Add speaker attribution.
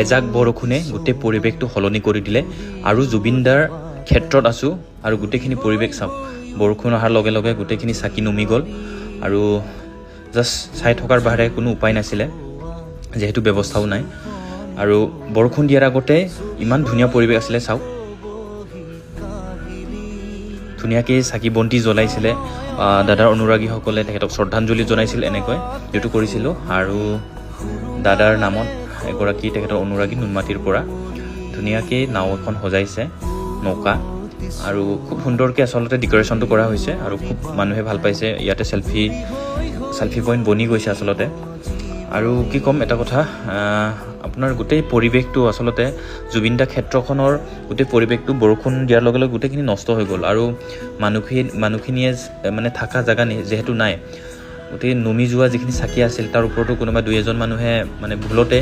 Speaker 1: এজাক বৰষুণে গোটেই পৰিৱেশটো সলনি কৰি দিলে আৰু জুবিনদাৰ ক্ষেত্ৰত আছোঁ আৰু গোটেইখিনি পৰিৱেশ চাওক বৰষুণ অহাৰ লগে লগে গোটেইখিনি চাকি নুমি গ'ল আৰু জাষ্ট চাই থকাৰ বাহিৰে কোনো উপায় নাছিলে যেহেতু ব্যৱস্থাও নাই আৰু বৰষুণ দিয়াৰ আগতে ইমান ধুনীয়া পৰিৱেশ আছিলে চাওক ধুনীয়াকৈ চাকি বন্তি জ্বলাইছিলে দাদাৰ অনুৰাগীসকলে তেখেতক শ্ৰদ্ধাঞ্জলি জনাইছিল এনেকৈ যিটো কৰিছিলোঁ আৰু দাদাৰ নামত এগৰাকী তেখেতৰ অনুৰাগী নুনমাটিৰ পৰা ধুনীয়াকৈ নাও এখন সজাইছে নৌকা আৰু খুব সুন্দৰকৈ আচলতে ডেকৰেশ্যনটো কৰা হৈছে আৰু খুব মানুহে ভাল পাইছে ইয়াতে চেলফি পইণ্ট বনি গৈছে আচলতে আৰু কি ক'ম এটা কথা আপোনাৰ গোটেই পৰিৱেশটো আচলতে জুবিনদা ক্ষেত্ৰখনৰ গোটেই পৰিৱেশটো বৰষুণ দিয়াৰ লগে লগে গোটেইখিনি নষ্ট হৈ গ'ল আৰু মানুহখিনিয়ে মানে থকা জেগা যিহেতু নাই গোটেই নুমি যোৱা যিখিনি চাকি আছিল তাৰ ওপৰতো কোনোবা 2-এজন মানুহে মানে ভুলতে